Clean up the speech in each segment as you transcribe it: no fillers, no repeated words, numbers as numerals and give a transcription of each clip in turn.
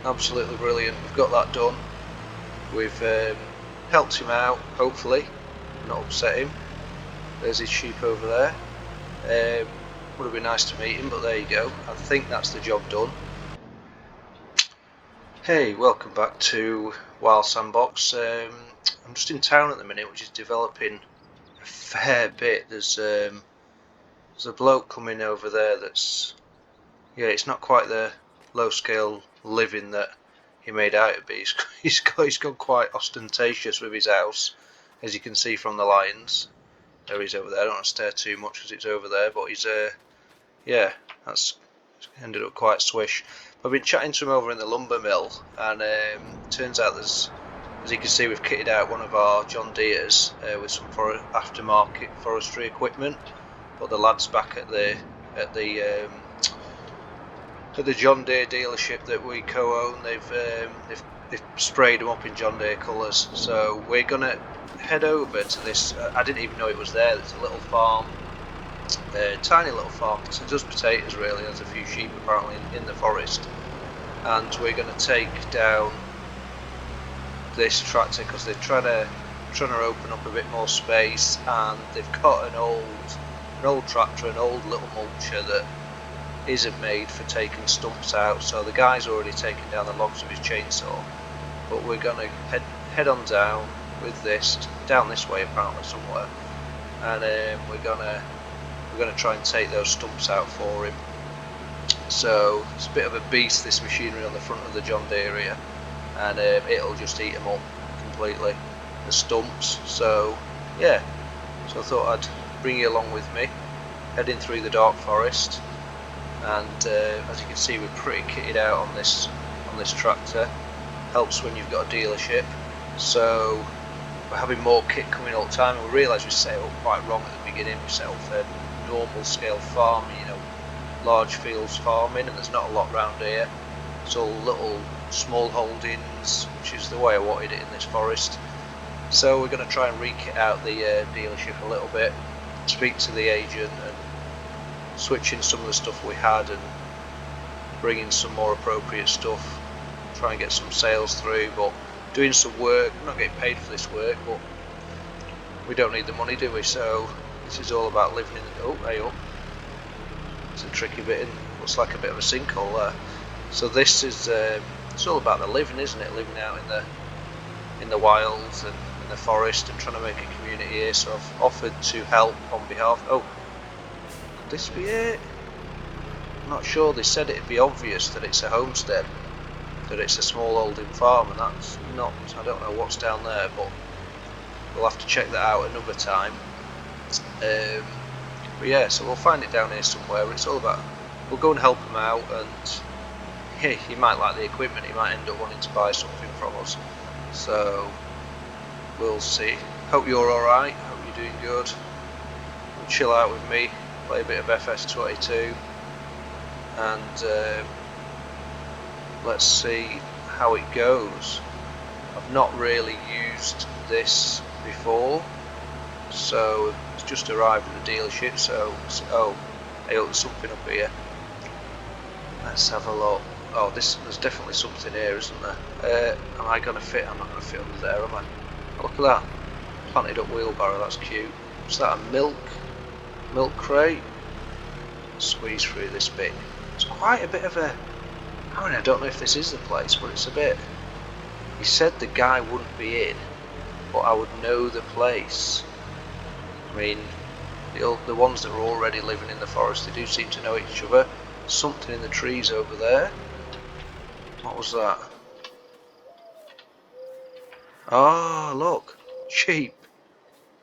absolutely brilliant. We've got that done. We've helped him out, hopefully, not upset him. There's his sheep over there. Would have been nice to meet him, but there you go. I think that's the job done. Hey, welcome back to Sandbox. I'm just in town at the minute, which is developing a fair bit. There's a bloke coming over there that's, yeah, it's not quite the low-scale living that he made out to be. He's gone quite ostentatious with his house, as you can see from the lines. There he's over there. I don't want to stare too much because it's over there, but he's yeah, that's ended up quite swish. I've been chatting to him over in the lumber mill, and turns out there's, as you can see, we've kitted out one of our John Deeres with some aftermarket forestry equipment. But the lads back at the John Deere dealership that we co-own, they've sprayed them up in John Deere colours. So we're gonna head over to this. I didn't even know it was there. There's a little farm. Tiny little farm, so just potatoes really. There's a few sheep apparently in the forest, and we're going to take down this tractor because they're trying to open up a bit more space, and they've got an old tractor, an old little mulcher that isn't made for taking stumps out. So the guy's already taken down the logs with his chainsaw, but we're going to head on down with this, down this way apparently somewhere, and we're going to try and take those stumps out for him. So it's a bit of a beast, this machinery on the front of the John Deere here, and it'll just eat them up completely, the stumps. So yeah, so I thought I'd bring you along with me, heading through the dark forest, and as you can see, we're pretty kitted out on this tractor. Helps when you've got a dealership. So we're having more kit coming all the time, and we realised we set it up quite wrong at the beginning. We set up for normal scale farming, large fields farming, and there's not a lot around here. It's all little small holdings, which is the way I wanted it in this forest. So we're going to try and re-kit out the dealership a little bit, speak to the agent and switch in some of the stuff we had and bring in some more appropriate stuff, try and get some sales through. But doing some work, I'm not getting paid for this work, but we don't need the money, do we? So this is all about living in the, oh, hey up. It's a tricky bit, looks like a bit of a sinkhole there. So this is, it's all about the living, isn't it? Living out in the wilds and in the forest, and trying to make a community here. So I've offered to help on behalf. Oh, could this be it? I'm not sure. They said it'd be obvious that it's a homestead, that it's a small holding farm, and that's not. I don't know what's down there, but we'll have to check that out another time. But yeah, so we'll find it down here somewhere. It's all about, we'll go and help him out, and yeah, he might like the equipment, he might end up wanting to buy something from us. So we'll see. Hope you're alright, hope you're doing good. We'll chill out with me, play a bit of FS22, and let's see how it goes. I've not really used this before, so it's just arrived at the dealership. So oh, hey, there's something up here. Let's have a look. Oh, there's definitely something here, isn't there? Am I going to fit? I'm not going to fit under there, am I? Oh, look at that, planted up wheelbarrow. That's cute. Is that a milk crate? Squeeze through this bit. It's quite a bit of a, I mean, I don't know if this is the place, but it's a bit. He said the guy wouldn't be in, but I would know the place. I mean, the ones that are already living in the forest, they do seem to know each other. Something in the trees over there. What was that? Oh, look, sheep.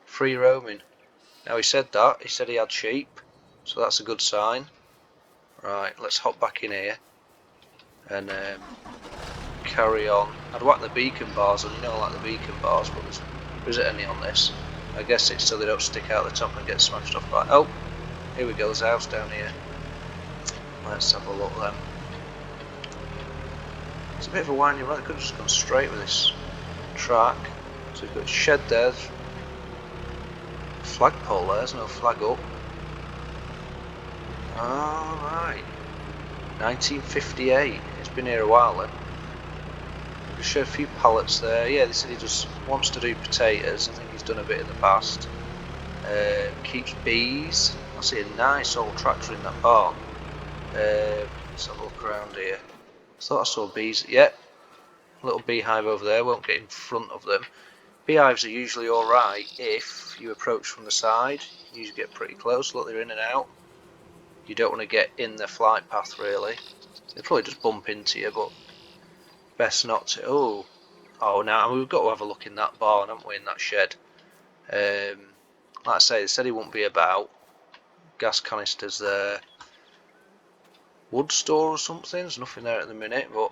Free roaming. Now he said that. He said he had sheep, so that's a good sign. Right, let's hop back in here and carry on. I'd whack the beacon bars on, like the beacon bars, but there isn't any on this. I guess it's so they don't stick out the top and get smashed off by. Oh, here we go, there's a house down here. Let's have a look then. It's a bit of a winding road. I could have just gone straight with this track. So we've got a shed there. Flagpole there, there's no flag up. Alright. 1958. It's been here a while then. Show a few pallets there. Yeah, they said he just wants to do potatoes. I think he's done a bit in the past. Keeps bees. I see a nice old tractor in that barn. Let's have a look around here. I thought I saw bees. Yeah, a little beehive over there. Won't get in front of them. Beehives are usually alright if you approach from the side. You usually get pretty close. Look, they're in and out. You don't want to get in their flight path really. They probably just bump into you, but best not to. Oh, now we've got to have a look in that barn, haven't we? In that shed. Like I say, they said he won't be about. Gas canisters there. Wood store or something. There's nothing there at the minute, but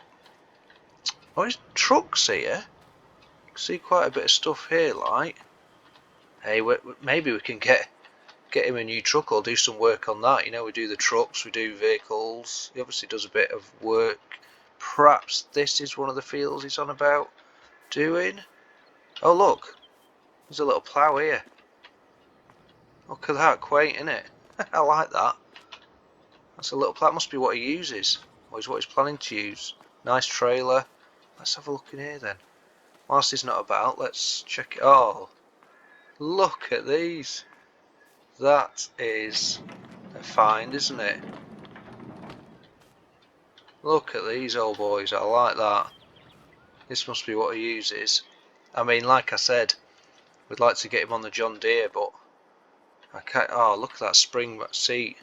there's trucks here. See quite a bit of stuff here, like. Hey, maybe we can get him a new truck or do some work on that. You know, we do the trucks, we do vehicles. He obviously does a bit of work. Perhaps this is one of the fields he's on about doing. Oh look, there's a little plough here. Look at that, quaint, isn't it? I like that. That's a little plough. Must be what he uses, or is what he's planning to use. Nice trailer. Let's have a look in here then. Whilst he's not about, let's check it. Oh, look at these. That is a find, isn't it? Look at these old boys. I like that. This must be what he uses. I mean, like I said, we'd like to get him on the John Deere, but I can't. Oh, look at that spring seat.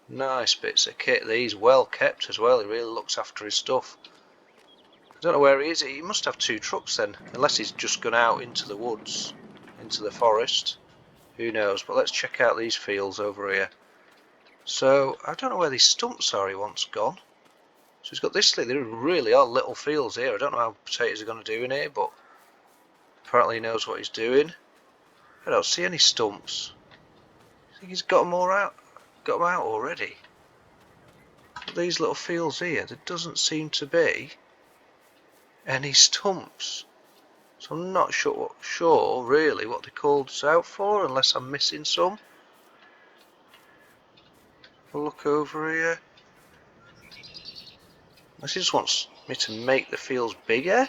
Nice bits of kit. These well kept as well. He really looks after his stuff. I don't know where he is. He must have two trucks then, unless he's just gone out into the woods, into the forest. Who knows? But let's check out these fields over here. So I don't know where these stumps are. He wants gone. So he's got this thing. There really are little fields here. I don't know how potatoes are going to do in here, but apparently he knows what he's doing. I don't see any stumps. I think he's got them all out. Got them out already. But these little fields here, there doesn't seem to be any stumps. So I'm not sure really what they called us out for, unless I'm missing some. Have a look over here. Unless he just wants me to make the fields bigger.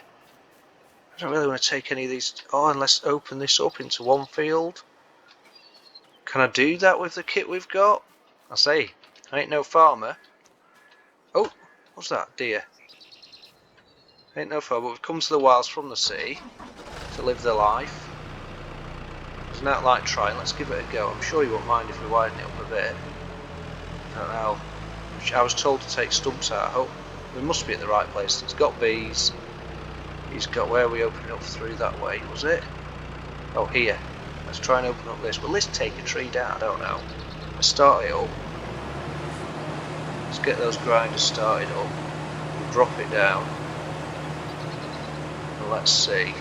I don't really want to take any of these. Oh, and let's open this up into one field. Can I do that with the kit we've got? I say, I ain't no farmer. Oh, what's that? Deer. Ain't no farmer, but we've come to the wilds from the city to live the life. It's an outright try. Let's give it a go. I'm sure you won't mind if we widen it up a bit. I don't know. I was told to take stumps out. I hope we must be in the right place. It's got bees. He's got, where are we opening up through that way, was it? Oh, here. Let's try and open up this. Will this take a tree down? I don't know. Let's start it up. Let's get those grinders started up. We'll drop it down. And let's see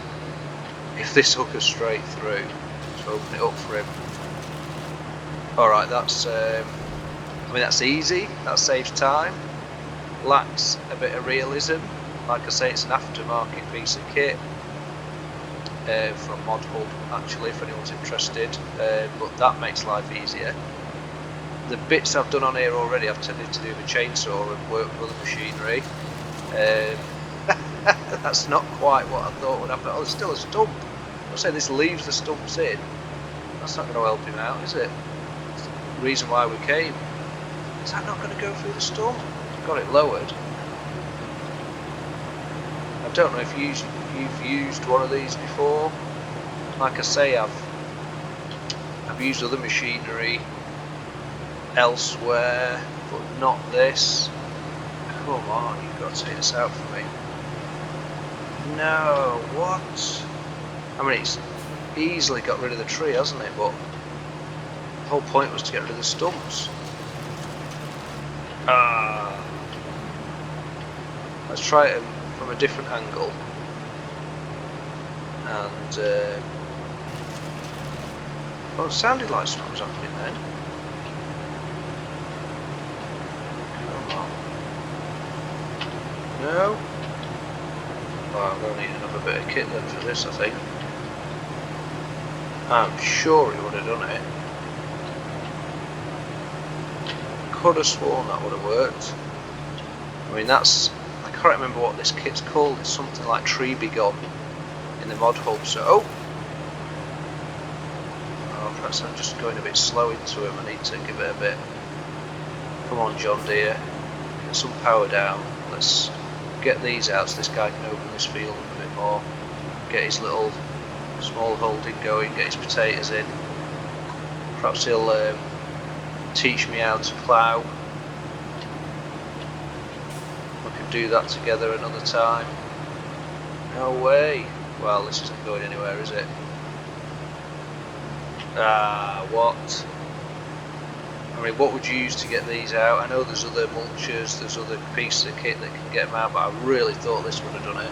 if this hook is straight through. Let's open it up for him. Alright, that's I mean, that's easy. That saves time. Lacks a bit of realism. Like I say, it's an aftermarket piece of kit from Mod Hub, actually, if anyone's interested. But that makes life easier. The bits I've done on here already, I've tended to do the chainsaw and work with other machinery. That's not quite what I thought would happen. Oh, there's still a stump. I'm saying this leaves the stumps in. That's not going to help him out, is it? That's the reason why we came. Is that not going to go through the stump? I've got it lowered. I don't know if you've used one of these before. Like I say, I've used other machinery elsewhere, but not this. Come on, you've got to take this out for me. No, what? I mean, it's easily got rid of the tree, hasn't it? But the whole point was to get rid of the stumps. Let's try it from a different angle. And well, it sounded like something was happening then. Come on. No? Well, I'm going to need another bit of kit then for this, I think. I'm sure he would have done it. Could have sworn that would have worked. I mean, that's like can't remember what this kit's called. It's something like Tree Be Gone in the mod hub. So perhaps I'm just going a bit slow into him. I need to give it a bit. Come on, John Deere, get some power down. Let's get these out so this guy can open this field up a bit more. Get his little small holding going. Get his potatoes in. Perhaps he'll teach me how to plough. We can do that together another time. No way. Well, this isn't going anywhere, is it? Ah, what? I mean, what would you use to get these out? I know there's other mulchers, there's other pieces of kit that can get them out, but I really thought this would have done it.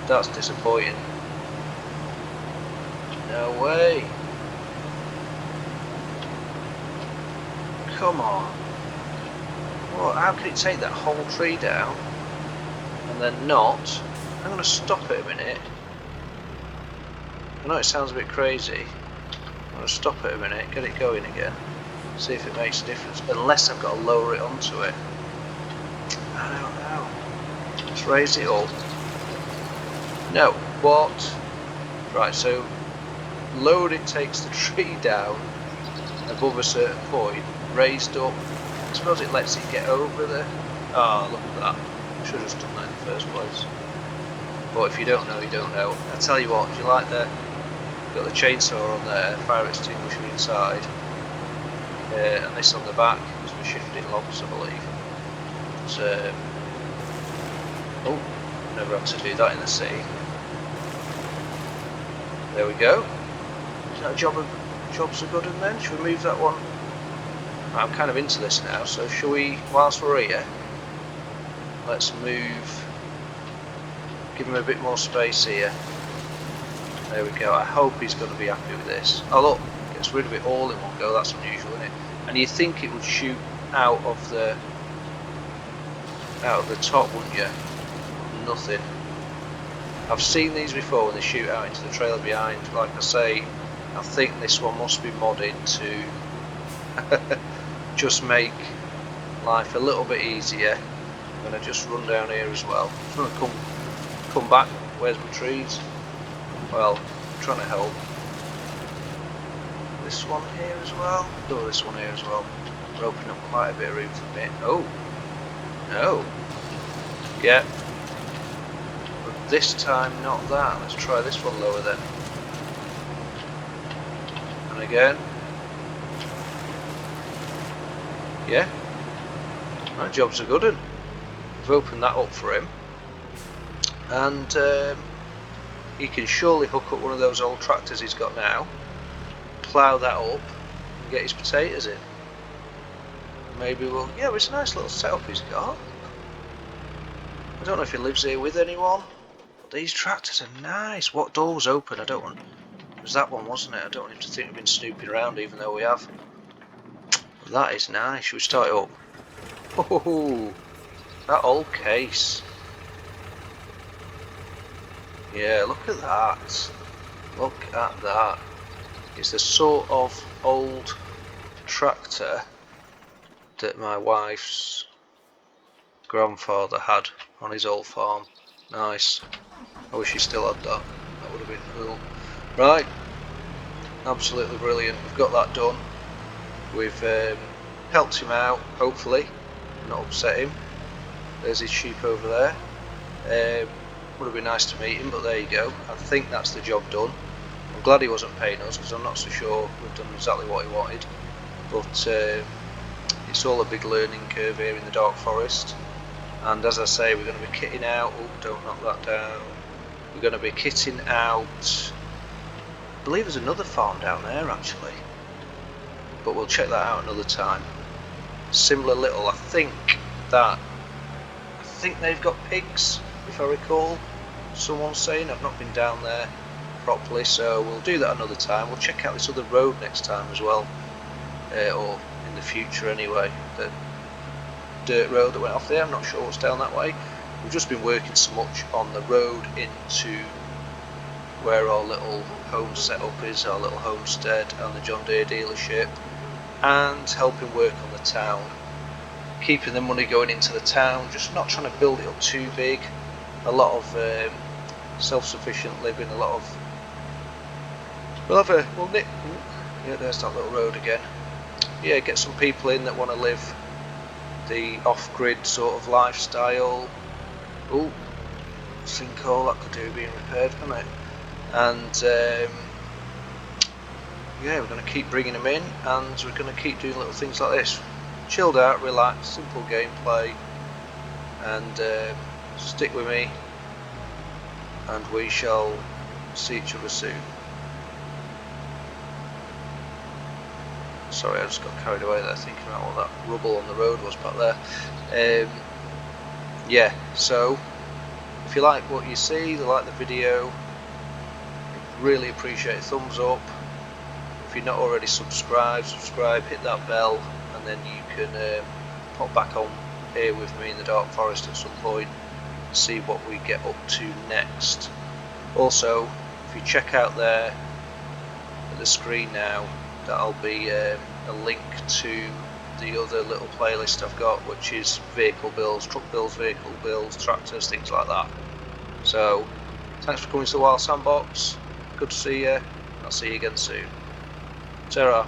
That's disappointing. No way. Come on. Well, how can it take that whole tree down and then not? I'm going to stop it a minute. I know it sounds a bit crazy. I'm going to stop it a minute, get it going again, see if it makes a difference, unless I've got to lower it onto it. I don't know. Let's raise it up. No, what? Right, so lowered it takes the tree down above a certain point, raised up. I suppose it lets it get over there. Oh, look at that. I should have just done that in the first place. But if you don't know, you don't know. I tell you what, if you like the, got the chainsaw on there, fire extinguisher inside, and this on the back, because we're shifting logs, I believe. So, oh, never had to do that in the sea. There we go. Is that a job's a good one then? Should we move that one? I'm kind of into this now, so shall we, whilst we're here, let's move, give him a bit more space here. There we go. I hope he's going to be happy with this. Oh look, gets rid of it all in one go. That's unusual, isn't it? And you'd think it would shoot out of the top, wouldn't you? Nothing. I've seen these before when they shoot out into the trailer behind. Like I say, I think this one must be modded to just make life a little bit easier. I'm going to just run down here as well. I'm going to come back. Where's my trees? Well, I'm trying to help. This one here as well. Oh, this one here as well. We're opening up quite a bit of room for me. Oh, no. Yeah. But this time, not that. Let's try this one lower then. And again. Yeah. My job's a good one. I've opened that up for him. And he can surely hook up one of those old tractors he's got now, plough that up and get his potatoes in. Maybe we'll, yeah, it's a nice little setup he's got. I don't know if he lives here with anyone, but these tractors are nice. What door was open? I don't want, it was that one, wasn't it? I don't want him to think we've been snooping around, even though we have. But that is nice. Should we start it up? Oh, that old case. Yeah, look at that. Look at that. It's the sort of old tractor that my wife's grandfather had on his old farm. Nice. I wish he still had that. That would have been cool. Right. Absolutely brilliant. We've got that done. We've helped him out, hopefully. Not upset him. There's his sheep over there. Would have been nice to meet him, but there you go. I think that's the job done. I'm glad he wasn't paying us, because I'm not so sure we've done exactly what he wanted. But it's all a big learning curve here in the dark forest. And as I say, we're going to be kitting out. Oh, don't knock that down. We're going to be kitting out. I believe there's another farm down there actually, but we'll check that out another time. Similar little. I think they've got pigs, if I recall. Someone's saying. I've not been down there properly, so we'll do that another time. We'll check out this other road next time as well, or in the future anyway. The dirt road that went off there, I'm not sure what's down that way. We've just been working so much on the road into where our little home setup is, our little homestead and the John Deere dealership, and helping work on the town, keeping the money going into the town, just not trying to build it up too big. A lot of self-sufficient living, a lot of yeah, there's that little road again. Yeah, get some people in that want to live the off-grid sort of lifestyle. Oh, sinkhole, that could do being repaired, couldn't it? And yeah, we're going to keep bringing them in, and we're going to keep doing little things like this. Chilled out, relaxed, simple gameplay, and stick with me, and we shall see each other soon. Sorry, I just got carried away there thinking about what that rubble on the road was back there. Yeah, so if you like what you see, like the video, really appreciate a thumbs up. If you're not already subscribed, hit that bell, and then you can pop back on here with me in the Dark Forest at some point and see what we get up to next. Also, if you check out there at the screen now, that'll be a link to the other little playlist I've got, which is vehicle builds, truck builds, vehicle builds, tractors, things like that. So, thanks for coming to the Wild Sandbox. Good to see you. I'll see you again soon. Ta-ra.